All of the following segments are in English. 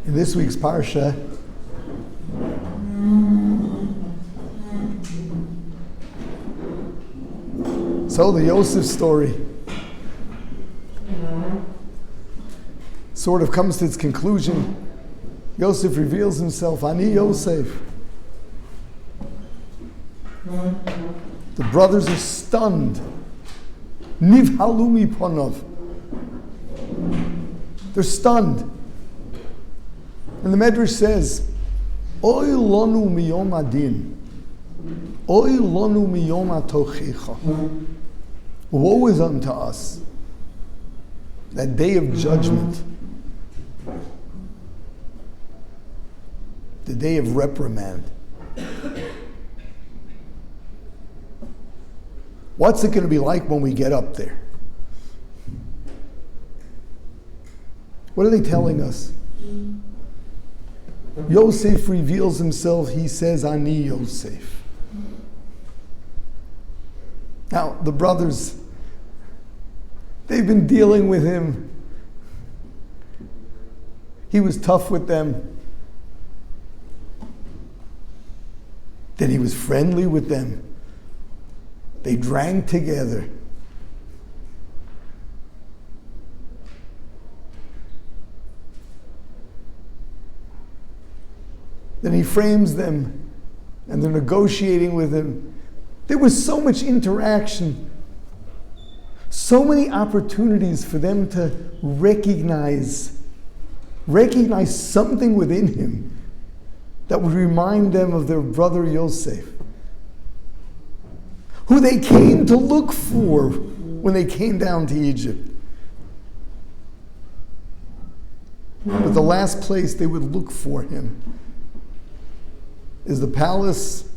In this week's Parsha, so the Yosef story sort of comes to its conclusion. Yosef reveals himself, Ani Yosef. The brothers are stunned. Nivhalu miponov. They're stunned. And the Medrash says, Oy lonu miyom adin. Oy lonu miyom atochecha. Woe is unto us, that day of judgment, the day of reprimand. What's it going to be like when we get up there? What are they telling us? Yosef reveals himself. He says, Ani Yosef. Now, the brothers, they've been dealing with him. He was tough with them. Then he was friendly with them. They drank together. Then he frames them, and they're negotiating with him. There was so much interaction, so many opportunities for them to recognize something within him that would remind them of their brother Yosef, who they came to look for when they came down to Egypt. But the last place they would look for him is the palace,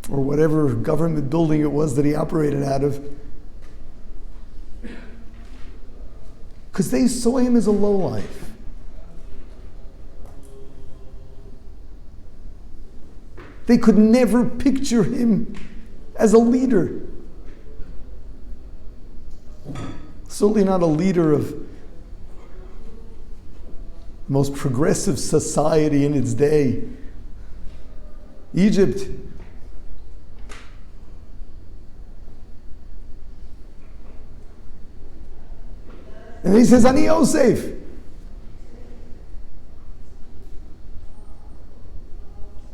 or whatever government building it was that he operated out of, because they saw him as a lowlife. They could never picture him as a leader. Certainly not a leader of the most progressive society in its day, Egypt. And he says, Ani Yosef.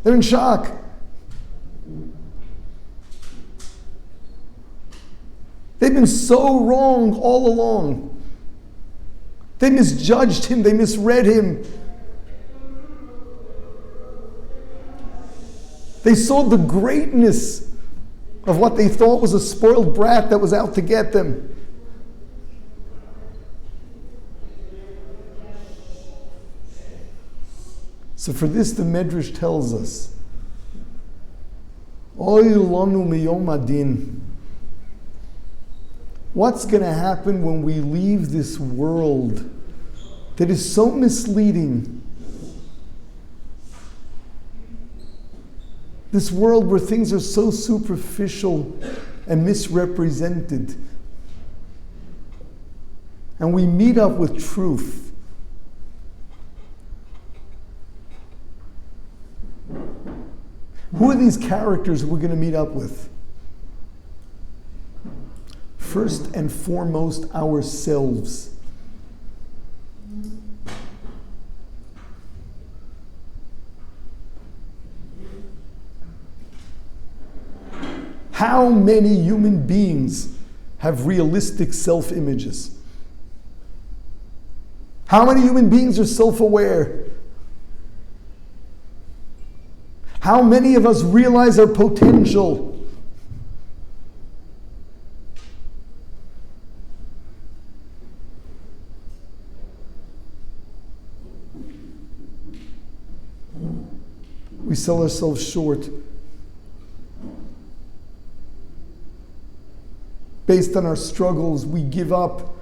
They're in shock. They've been so wrong all along. They misjudged him. They misread him. They saw the greatness of what they thought was a spoiled brat that was out to get them. So for this, the Medrash tells us, Oy lanu miyom adin. What's going to happen when we leave this world that is so misleading? This world where things are so superficial and misrepresented. And we meet up with truth. Who are these characters we're going to meet up with? First and foremost, ourselves. How many human beings have realistic self-images? How many human beings are self-aware? How many of us realize our potential? We sell ourselves short based on our struggles. We give up.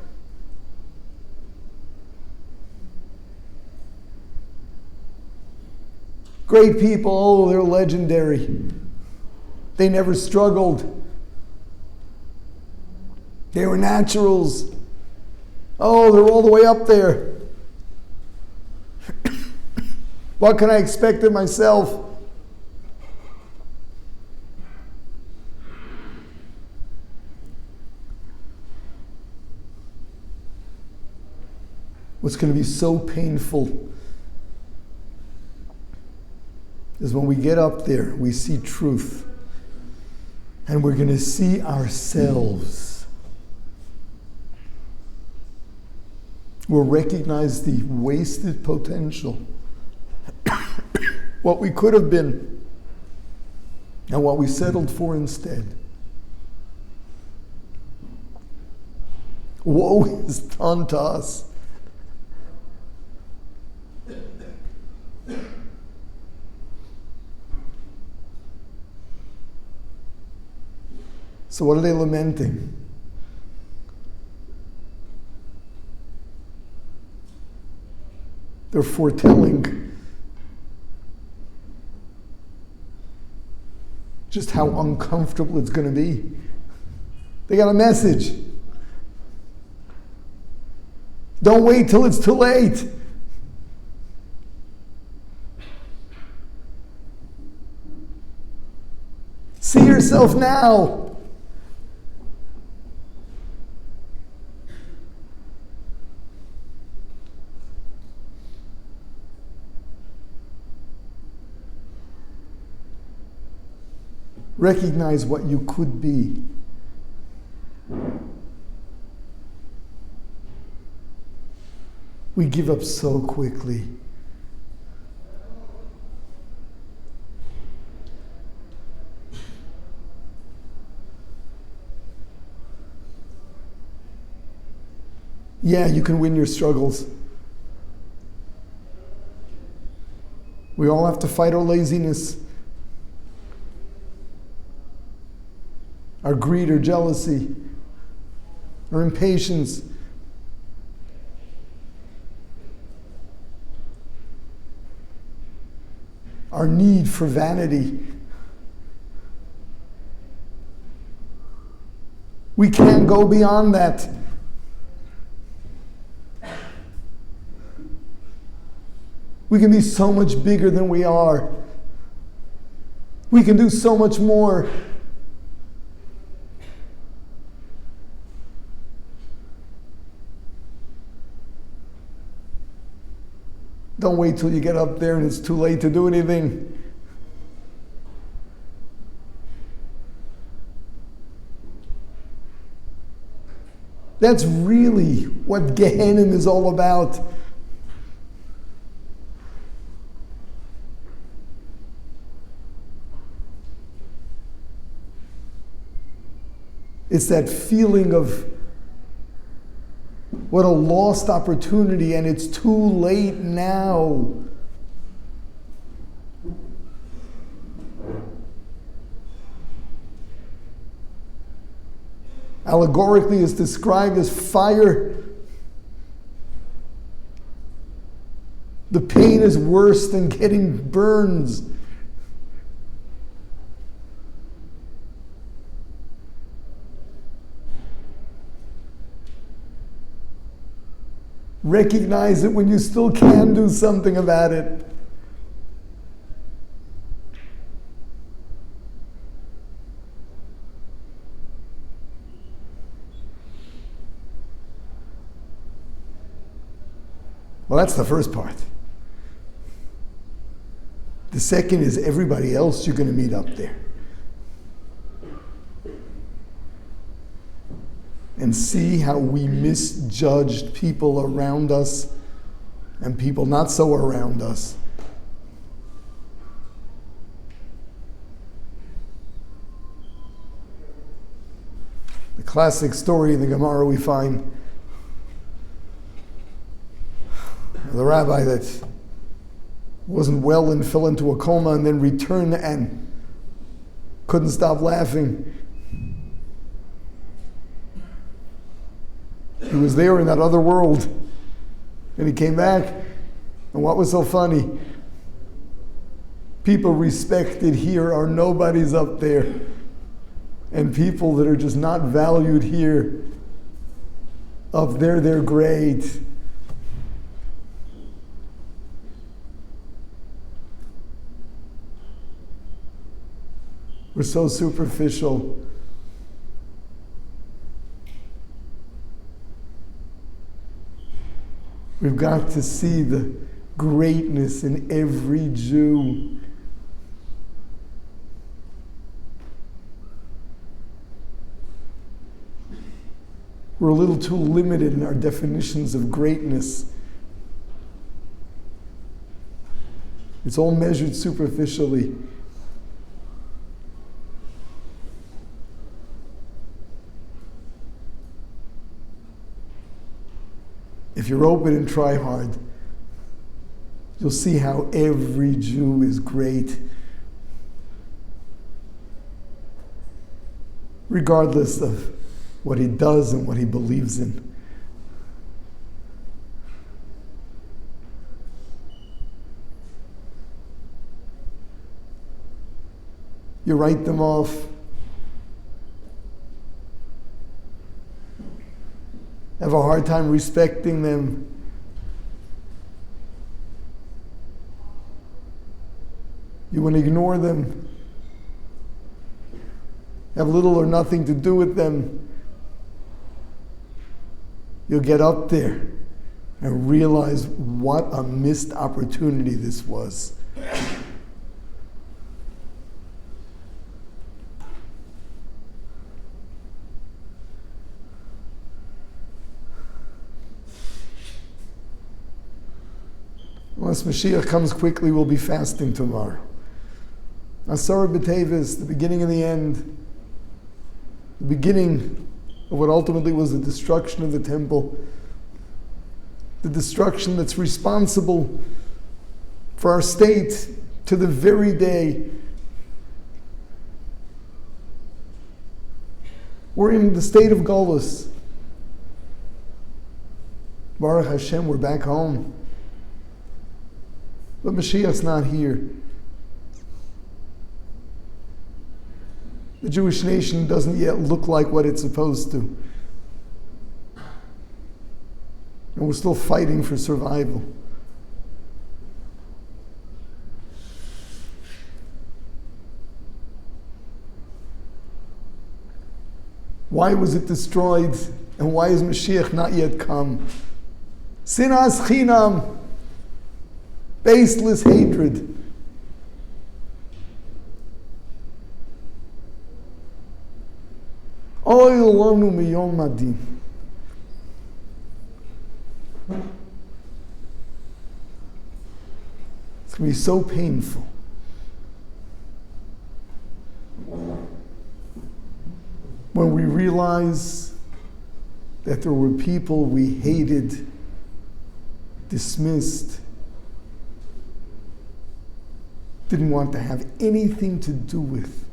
Great people, oh, they're legendary. They never struggled. They were naturals. Oh, they're all the way up there. What can I expect of myself? What's going to be so painful is when we get up there, we see truth, and we're going to see ourselves. We'll recognize the wasted potential, what we could have been, and what we settled for instead. Woe is done to us. So what are they lamenting? They're foretelling just how uncomfortable it's going to be. They got a message. Don't wait till it's too late. See yourself now. Recognize what you could be. We give up so quickly. Yeah, you can win your struggles. We all have to fight our laziness, our greed or jealousy, our impatience. Our need for vanity. We can't go beyond that. We can be so much bigger than we are. We can do so much more. Don't wait till you get up there and it's too late to do anything. That's really what Gehenna is all about. It's that feeling of what a lost opportunity, and it's too late now. Allegorically, it's described as fire. The pain is worse than getting burns. Recognize it when you still can do something about it. Well, that's the first part. The second is everybody else you're going to meet up there. And see how we misjudged people around us and people not so around us. The classic story in the Gemara we find the rabbi that wasn't well and fell into a coma and then returned and couldn't stop laughing. He was there in that other world, and he came back, and what was so funny? People respected here are nobodies up there, and people that are just not valued here, up there they're great. We're so superficial. We've got to see the greatness in every Jew. We're a little too limited in our definitions of greatness. It's all measured superficially. If you're open and try hard, you'll see how every Jew is great, regardless of what he does and what he believes in. You write them off, have a hard time respecting them. You want to ignore them, have little or nothing to do with them. You'll get up there and realize what a missed opportunity this was. Unless Mashiach comes quickly, we'll be fasting tomorrow. Asara B'Tevis, the beginning and the end, the beginning of what ultimately was the destruction of the temple, the destruction that's responsible for our state to the very day. We're in the state of Golus. Baruch Hashem, we're back home. But Mashiach's not here. The Jewish nation doesn't yet look like what it's supposed to. And we're still fighting for survival. Why was it destroyed? And why is Mashiach not yet come? Sinas Chinam, baseless hatred. Oy lanu miyom madin. It's going to be so painful. When we realize that there were people we hated, dismissed, didn't want to have anything to do with.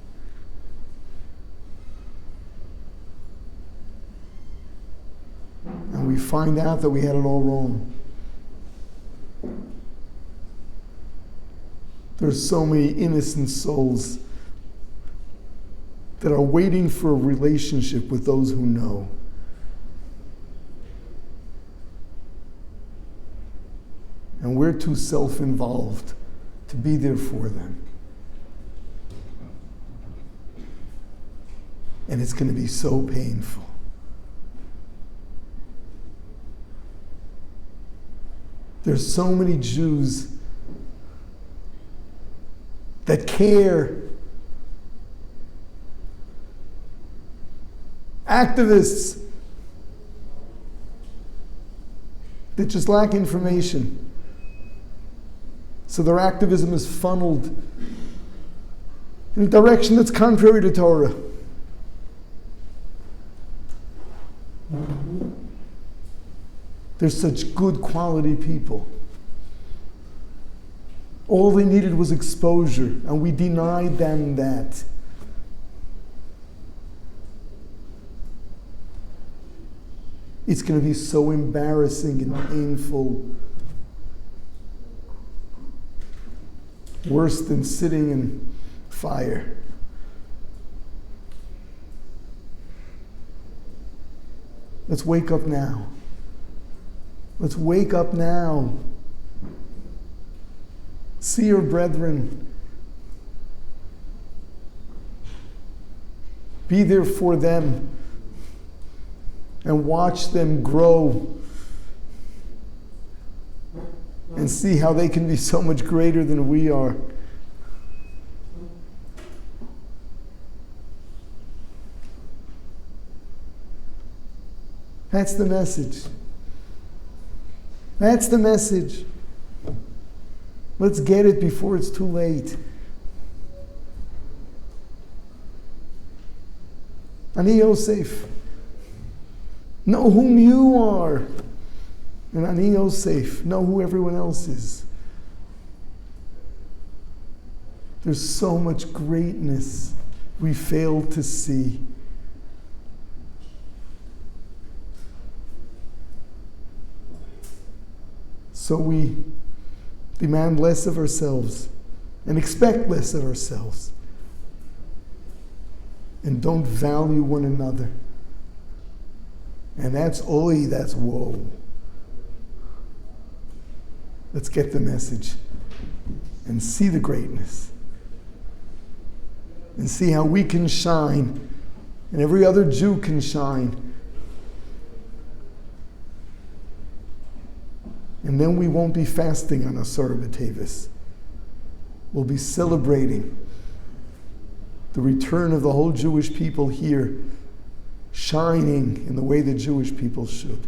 And we find out that we had it all wrong. There's so many innocent souls that are waiting for a relationship with those who know. And we're too self-involved to be there for them. And it's going to be so painful. There's so many Jews that care. Activists that just lack information. So their activism is funneled in a direction that's contrary to Torah. There's such good quality people. All they needed was exposure, and we denied them that. It's going to be so embarrassing and painful. Worse than sitting in fire. Let's wake up now. Let's wake up now. See your brethren. Be there for them and watch them grow and see how they can be so much greater than we are. That's the message. That's the message. Let's get it before it's too late. Ani Yosef, know whom you are. And Ani Yosef, know who everyone else is. There's so much greatness we fail to see. So we demand less of ourselves and expect less of ourselves. And don't value one another. And that's oi, that's whoa. Let's get the message and see the greatness. And see how we can shine and every other Jew can shine. And then we won't be fasting on Asar B'Tevis. We'll be celebrating the return of the whole Jewish people here, shining in the way the Jewish people should.